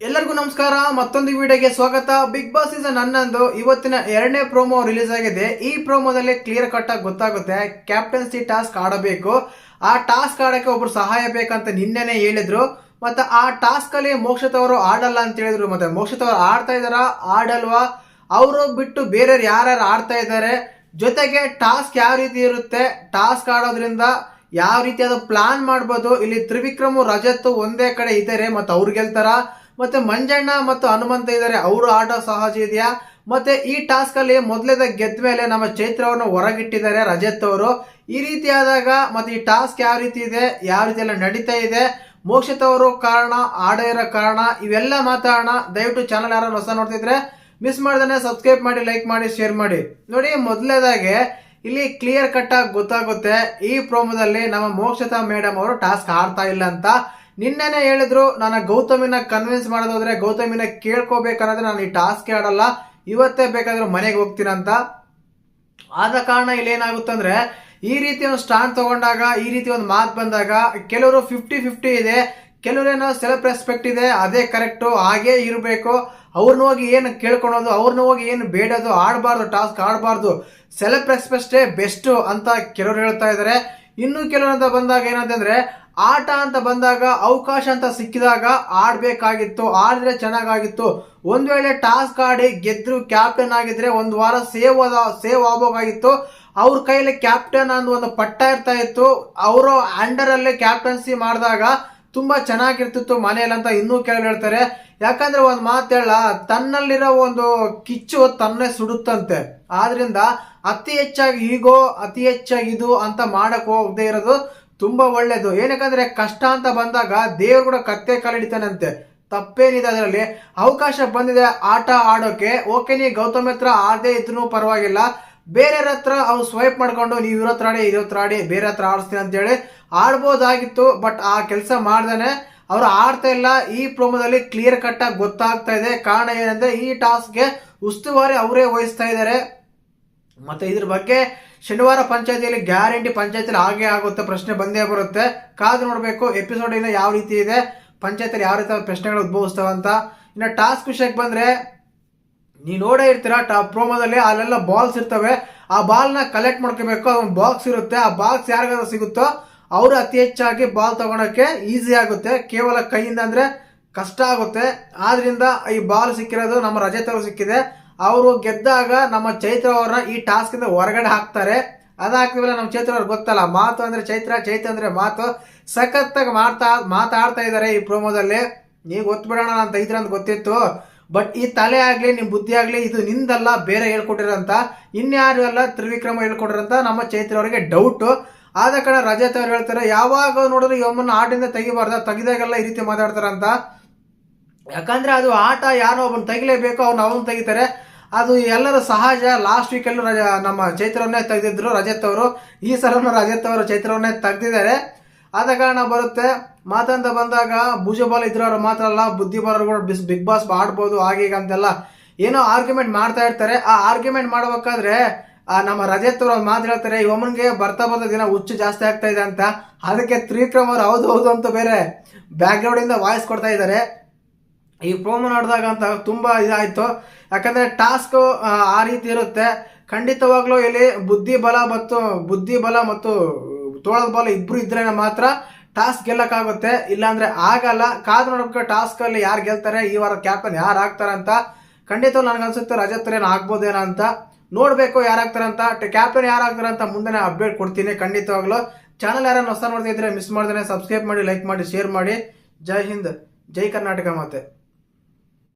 ಎಲ್ಲರಿಗೂ ನಮಸ್ಕಾರ. ಮತ್ತೊಂದು ವಿಡಿಯೋಗೆ ಸ್ವಾಗತ. ಬಿಗ್ ಬಾಸ್ ಸೀಸನ್ 11 ಇವತ್ತಿನ 2ನೇ ಪ್ರೋಮೋ ರಿಲೀಸ್ ಆಗಿದೆ. ಈ ಪ್ರೋಮೋದಲ್ಲಿ ಕ್ಲಿಯರ್ ಕಟ್ ಆಗಿ ಗೊತ್ತಾಗುತ್ತೆ ಕ್ಯಾಪ್ಟನ್ಸಿ ಟಾಸ್ಕ್ ಆಡಬೇಕು. ಆ ಟಾಸ್ಕ್ ಆಡಕ್ಕೆ ಒಬ್ರು ಸಹಾಯ ಬೇಕಂತ ನಿನ್ನೆನೆ ಹೇಳಿದ್ರು. ಮತ್ತೆ ಆ ಟಾಸ್ಕ್ ಅಲ್ಲಿ ಮೋಕ್ಷಿತ್ ಅವರು ಆಡಲ್ಲ ಅಂತ ಹೇಳಿದ್ರು. ಮತ್ತೆ ಮೋಕ್ಷಿತ್ ಅವರು ಆಡ್ತಾ ಇದಾರ ಆಡಲ್ವಾ, ಅವರು ಬಿಟ್ಟು ಬೇರೆಯವ್ರು ಯಾರ್ಯಾರು ಆಡ್ತಾ ಇದ್ದಾರೆ, ಜೊತೆಗೆ ಟಾಸ್ಕ್ ಯಾವ ರೀತಿ ಇರುತ್ತೆ, ಟಾಸ್ಕ್ ಆಡೋದ್ರಿಂದ ಯಾವ ರೀತಿ ಅದು ಪ್ಲಾನ್ ಮಾಡ್ಬೋದು. ಇಲ್ಲಿ ತ್ರಿವಿಕ್ರಮ್ ರಜತ್ ಒಂದೇ ಕಡೆ ಇದ್ದಾರೆ, ಮತ್ತೆ ಅವ್ರು ಗೆಲ್ತಾರ. ಮತ್ತೆ ಮಂಜಣ್ಣ ಮತ್ತು ಹನುಮಂತ ಇದ್ದಾರೆ, ಅವರು ಆಟ ಸಹಜ ಇದೆಯಾ. ಮತ್ತೆ ಈ ಟಾಸ್ಕ್ ಅಲ್ಲಿ ಮೊದಲೇದ ಗೆದ್ದ ಮೇಲೆ ನಮ್ಮ ಚೈತ್ರವನ್ನು ಹೊರಗಿಟ್ಟಿದ್ದಾರೆ ರಜತ್ ಅವರು. ಈ ರೀತಿ ಆದಾಗ ಮತ್ತೆ ಈ ಟಾಸ್ಕ್ ಯಾವ ರೀತಿ ಇದೆ, ಯಾವ ರೀತಿ ಎಲ್ಲ ನಡೀತಾ ಇದೆ, ಮೋಕ್ಷಿತ್ ಅವರು ಕಾರಣ, ಆಡೋ ಕಾರಣ, ಇವೆಲ್ಲ ಮಾತಾಡೋಣ. ದಯವಿಟ್ಟು ಚಾನಲ್ ಯಾರು ಹೊಸ ನೋಡ್ತಿದ್ರೆ ಮಿಸ್ ಮಾಡ್ದೇನೆ ಸಬ್ಸ್ಕ್ರೈಬ್ ಮಾಡಿ, ಲೈಕ್ ಮಾಡಿ, ಶೇರ್ ಮಾಡಿ. ನೋಡಿ, ಮೊದಲೇದಾಗೆ ಇಲ್ಲಿ ಕ್ಲಿಯರ್ ಕಟ್ ಆಗಿ ಗೊತ್ತಾಗುತ್ತೆ ಈ ಪ್ರೋಮೋದಲ್ಲಿ ನಮ್ಮ ಮೋಕ್ಷಿತಾ ಮೇಡಮ್ ಅವರು ಟಾಸ್ಕ್ ಆಡ್ತಾ ಇಲ್ಲ ಅಂತ. ನಿನ್ನೆನೆ ಹೇಳಿದ್ರು, ನಾನು ಗೌತಮಿನ ಕನ್ವಿನ್ಸ್ ಮಾಡೋದಾದ್ರೆ ಗೌತಮಿನ ಕೇಳ್ಕೋಬೇಕನ್ನೋದ್ರೆ ನಾನು ಈ ಟಾಸ್ಕ್ ಆಡಲ್ಲ, ಇವತ್ತೇ ಬೇಕಾದ್ರೆ ಮನೆಗೆ ಹೋಗ್ತೀನಂತ. ಆದ ಕಾರಣ ಇಲ್ಲಿ ಏನಾಗುತ್ತಂದ್ರೆ ಈ ರೀತಿ ಒಂದು ಸ್ಟ್ಯಾಂಡ್ ತಗೊಂಡಾಗ, ಈ ರೀತಿ ಒಂದು ಮಾತು ಬಂದಾಗ ಕೆಲವರು 50-50 ಇದೆ, ಕೆಲವರೇನೋ ಸೆಲ್ಫ್ ರೆಸ್ಪೆಕ್ಟ್ ಇದೆ, ಅದೇ ಕರೆಕ್ಟು, ಹಾಗೇ ಇರಬೇಕು, ಅವ್ರನ್ನ ಹೋಗಿ ಏನು ಕೇಳ್ಕೊಳೋದು, ಅವ್ರನ್ನ ಹೋಗಿ ಏನು ಬೇಡೋದು, ಆಡಬಾರ್ದು, ಟಾಸ್ಕ್ ಆಡಬಾರ್ದು, ಸೆಲ್ಫ್ ರೆಸ್ಪೆಕ್ಟೇ ಬೆಸ್ಟ್ ಅಂತ ಕೆಲವರು ಹೇಳ್ತಾ ಇದ್ದಾರೆ. ಇನ್ನು ಕೆಲವರು ಅಂತ ಬಂದಾಗ ಏನಂತಂದ್ರೆ ಆಟ ಅಂತ ಬಂದಾಗ ಅವಕಾಶ ಅಂತ ಸಿಕ್ಕಿದಾಗ ಆಡ್ಬೇಕಾಗಿತ್ತು, ಆಡಿದ್ರೆ ಚೆನ್ನಾಗಾಗಿತ್ತು. ಒಂದ್ ವೇಳೆ ಟಾಸ್ಕ್ ಆಡಿ ಗೆದ್ರು ಕ್ಯಾಪ್ಟನ್ ಆಗಿದ್ರೆ ಒಂದು ವಾರ ಸೇವ್ ಆಗ್ಬೇಕಾಗಿತ್ತು. ಅವ್ರ ಕೈಲಿ ಕ್ಯಾಪ್ಟನ್ ಅನ್ನೋ ಒಂದು ಪಟ್ಟ ಇರ್ತಾ ಇತ್ತು, ಅವರು ಅಂಡರ್ ಅಲ್ಲೇ ಕ್ಯಾಪ್ಟನ್ಸಿ ಮಾಡಿದಾಗ ತುಂಬಾ ಚೆನ್ನಾಗಿರ್ತಿತ್ತು ಮನೆಯಲ್ಲಿ ಅಂತ ಇನ್ನೂ ಕೆಲವರು ಹೇಳ್ತಾರೆ. ಯಾಕಂದ್ರೆ ಒಂದ್ ಮಾತು ಹೇಳ, ತನ್ನಲ್ಲಿರೋ ಒಂದು ಕಿಚ್ಚು ತನ್ನೇ ಸುಡುತ್ತಂತೆ. ಆದ್ರಿಂದ ಅತಿ ಹೆಚ್ಚಾಗಿ ಈಗೋ, ಅತಿ ಹೆಚ್ಚಾಗಿ ಇದು ಅಂತ ಮಾಡಕ್ ಹೋಗದೆ ಇರೋದು ತುಂಬಾ ಒಳ್ಳೇದು. ಏನಕ್ಕಂದ್ರೆ ಕಷ್ಟ ಅಂತ ಬಂದಾಗ ದೇವ್ರು ಕೂಡ ಕತ್ತೆ ಕಾಲಿಡಿತಾನಂತೆ, ತಪ್ಪೇನಿದೆ ಅದರಲ್ಲಿ. ಅವಕಾಶ ಬಂದಿದೆ ಆಟ ಆಡೋಕೆ, ಓಕೆ, ನೀ ಗೌತಮ್ ಹತ್ರ ಆಡದೇ ಇದ್ರು ಪರವಾಗಿಲ್ಲ, ಬೇರೆಯವ್ರ ಹತ್ರ ಅವ್ರು ಸ್ವೈಪ್ ಮಾಡ್ಕೊಂಡು ನೀವು ಇರೋತ್ರ ಆಡಿ ಬೇರೆ ಹತ್ರ ಆಡಿಸ್ತೀನಿ ಅಂತ ಹೇಳಿ ಆಡ್ಬೋದಾಗಿತ್ತು. ಬಟ್ ಆ ಕೆಲಸ ಮಾಡ್ದೇನೆ ಅವ್ರು ಆಡ್ತಾ ಇಲ್ಲ. ಈ ಪ್ರೋಮೋದಲ್ಲಿ ಕ್ಲಿಯರ್ ಕಟ್ ಆಗಿ ಗೊತ್ತಾಗ್ತಾ ಇದೆ. ಕಾರಣ ಏನಂದ್ರೆ ಈ ಟಾಸ್ಕ್ಗೆ ಉಸ್ತುವಾರಿ ಅವರೇ ವಹಿಸ್ತಾ ಇದ್ದಾರೆ. ಮತ್ತೆ ಇದ್ರ ಬಗ್ಗೆ ಶನಿವಾರ ಪಂಚಾಯತಿಯಲ್ಲಿ ಗ್ಯಾರಂಟಿ ಪಂಚಾಯತಿಯಲ್ಲಿ ಹಾಗೆ ಆಗುತ್ತೆ, ಪ್ರಶ್ನೆ ಬಂದೇ ಬರುತ್ತೆ. ಕಾದು ನೋಡ್ಬೇಕು ಎಪಿಸೋಡ್ ಇಂದ ಯಾವ ರೀತಿ ಇದೆ, ಪಂಚಾಯತಿಯಲ್ಲಿ ಯಾವ ರೀತಿ ಪ್ರಶ್ನೆಗಳು ಉದ್ಭವಿಸ್ತಾವಂತ. ಇನ್ನು ಟಾಸ್ಕ್ ವಿಷಯಕ್ಕೆ ಬಂದ್ರೆ, ನೀವು ನೋಡೇ ಇರ್ತೀರಾ ಪ್ರೋಮೋದಲ್ಲಿ ಅಲ್ಲೆಲ್ಲ ಬಾಲ್ಸ್ ಇರ್ತವೆ, ಆ ಬಾಲ್ನ ಕಲೆಕ್ಟ್ ಮಾಡ್ಕೋಬೇಕು. ಅದೊಂದು ಬಾಕ್ಸ್ ಇರುತ್ತೆ, ಆ ಬಾಕ್ಸ್ ಯಾರಿಗಾದ್ರೂ ಸಿಗುತ್ತೋ ಅವರು ಅತಿ ಹೆಚ್ಚಾಗಿ ಬಾಲ್ ತಗೊಳಕ್ಕೆ ಈಸಿ ಆಗುತ್ತೆ. ಕೇವಲ ಕೈಯಿಂದ ಅಂದ್ರೆ ಕಷ್ಟ ಆಗುತ್ತೆ. ಆದ್ರಿಂದ ಈ ಬಾಲ್ ಸಿಕ್ಕಿರೋದು ನಮ್ಮ ರಜತ್ ಅವರು ಸಿಕ್ಕಿದೆ. ಅವರು ಗೆದ್ದಾಗ ನಮ್ಮ ಚೈತ್ರ ಅವ್ರನ್ನ ಈ ಟಾಸ್ಕ್ ಇಂದ ಹೊರಗಡೆ ಹಾಕ್ತಾರೆ. ಅದಾಗ್ತಿವಲ್ಲ, ನಮ್ಮ ಚೈತ್ರ ಅವ್ರಿಗೆ ಗೊತ್ತಲ್ಲ, ಮಾತು ಅಂದ್ರೆ ಚೈತ್ರ ಅಂದ್ರೆ ಮಾತು. ಸಖತ್ತಾಗಿ ಮಾತಾಡ್ತಾ ಇದ್ದಾರೆ ಈ ಪ್ರೋಮೋದಲ್ಲಿ. ನೀವು ಗೊತ್ತುಬಿಡೋಣ ಅಂತ ಇದ್ರ ಅಂತ ಗೊತ್ತಿತ್ತು, ಬಟ್ ಈ ತಲೆ ಆಗ್ಲಿ ನಿಮ್ ಬುದ್ಧಿ ಆಗ್ಲಿ ಇದು ನಿಂದಲ್ಲ, ಬೇರೆ ಹೇಳ್ಕೊಟ್ಟಿರಂತ, ಇನ್ಯಾರು ಅಲ್ಲ, ತ್ರಿವಿಕ್ರಮ ಹೇಳ್ಕೊಟ್ಟಿರಂತ ನಮ್ಮ ಚೈತ್ರ ಅವರಿಗೆ ಡೌಟ್. ಆದ ಕಾರಣ ರಜತ್ ಅವ್ರು ಹೇಳ್ತಾರೆ, ಯಾವಾಗ ನೋಡಿದ್ರು ಇವಮ್ಮನ್ನ ಆಟದಿಂದ ತೆಗಿಬಾರ್ದ, ತೆಗಿದಾಗೆಲ್ಲ ಈ ರೀತಿ ಮಾತಾಡ್ತಾರಂತ. ಯಾಕಂದ್ರೆ ಅದು ಆಟ, ಯಾರೋ ಒಬ್ಬನ ತೆಗಿಲೇಬೇಕು, ಅವನು ತೆಗಿತಾರೆ, ಅದು ಎಲ್ಲರೂ ಸಹಜ. ಲಾಸ್ಟ್ ವೀಕ್ ಎಲ್ಲೂ ನಮ್ಮ ಚೈತ್ರವನ್ನೇ ತೆಗೆದಿದ್ರು ರಜತ್ ಅವರು, ಈ ಸಲನು ರಜತ್ ಅವರು ಚೈತ್ರವನ್ನೇ ತೆಗ್ದಿದ್ದಾರೆ. ಆದ ಕಾರಣ ಬರುತ್ತೆ ಮಾತಂತ ಬಂದಾಗ ಭುಜಬಲ ಇದ್ರವ್ರು ಮಾತ್ರ ಅಲ್ಲ, ಬುದ್ಧಿ ಬರೋರು ಕೂಡ ಬಿಗ್ ಬಾಸ್ ಆಡ್ಬೋದು ಹಾಗೆ ಅಂತೆಲ್ಲ ಏನೋ ಆರ್ಗ್ಯುಮೆಂಟ್ ಮಾಡ್ತಾ ಇರ್ತಾರೆ. ಆ ಆರ್ಗ್ಯುಮೆಂಟ್ ಮಾಡ್ಬೇಕಾದ್ರೆ ನಮ್ಮ ರಜತ್ ಅವರು ಮಾತು ಹೇಳ್ತಾರೆ, ಇವಮ್ಮನ್ಗೆ ಬರ್ತಾ ದಿನ ಹುಚ್ಚು ಜಾಸ್ತಿ ಆಗ್ತಾ ಇದೆ ಅಂತ. ಅದಕ್ಕೆ ತ್ರಿವಿಕ್ರಮ್ ಅವರು ಹೌದು ಅಂತ ಬೇರೆ ಬ್ಯಾಕ್ ಗ್ರೌಂಡ್ ಇಂದ ವಾಯ್ಸ್ ಕೊಡ್ತಾ ಇದ್ದಾರೆ. ಈ ಪ್ರೋಮೋ ನೋಡಿದಾಗ ಅಂತ ತುಂಬಾ ಇದಾಯ್ತು. ಯಾಕಂದ್ರೆ ಟಾಸ್ಕ್ ಆ ರೀತಿ ಇರುತ್ತೆ. ಖಂಡಿತವಾಗ್ಲೂ ಇಲ್ಲಿ ಬುದ್ಧಿ ಬಲ ಮತ್ತು ತೋಳದ ಬಲ ಇಬ್ರು ಇದ್ರೆ ಮಾತ್ರ ಟಾಸ್ಕ್ ಗೆಲ್ಲಕ್ಕಾಗುತ್ತೆ, ಇಲ್ಲಾಂದ್ರೆ ಆಗಲ್ಲ. ಕಾದು ನೋಡ್ಬೇಕು ಟಾಸ್ಕ್ ಅಲ್ಲಿ ಯಾರು ಗೆಲ್ತಾರೆ, ಈ ವಾರ ಕ್ಯಾಪ್ಟನ್ ಯಾರು ಆಗ್ತಾರಂತ. ಖಂಡಿತ ನನ್ಗನ್ಸುತ್ತೆ ರಜತ್ ಏನ್ ಆಗ್ಬೋದೇನೋ ಅಂತ. ನೋಡ್ಬೇಕು ಯಾರಾಗ್ತಾರಂತ, ಕ್ಯಾಪ್ಟನ್ ಯಾರಾಗ್ತಾರಂತ ಮುಂದೆ ಅಪ್ಡೇಟ್ ಕೊಡ್ತೀನಿ ಖಂಡಿತವಾಗ್ಲು. ಚಾನಲ್ ಯಾರನ್ನ ಹೊಸ ನೋಡ್ತಿದ್ರೆ ಮಿಸ್ ಮಾಡ್ದೇನೆ ಸಬ್ಸ್ಕ್ರೈಬ್ ಮಾಡಿ, ಲೈಕ್ ಮಾಡಿ, ಶೇರ್ ಮಾಡಿ. ಜೈ ಹಿಂದ್, ಜೈ ಕರ್ನಾಟಕ. ಮತ್ತೆ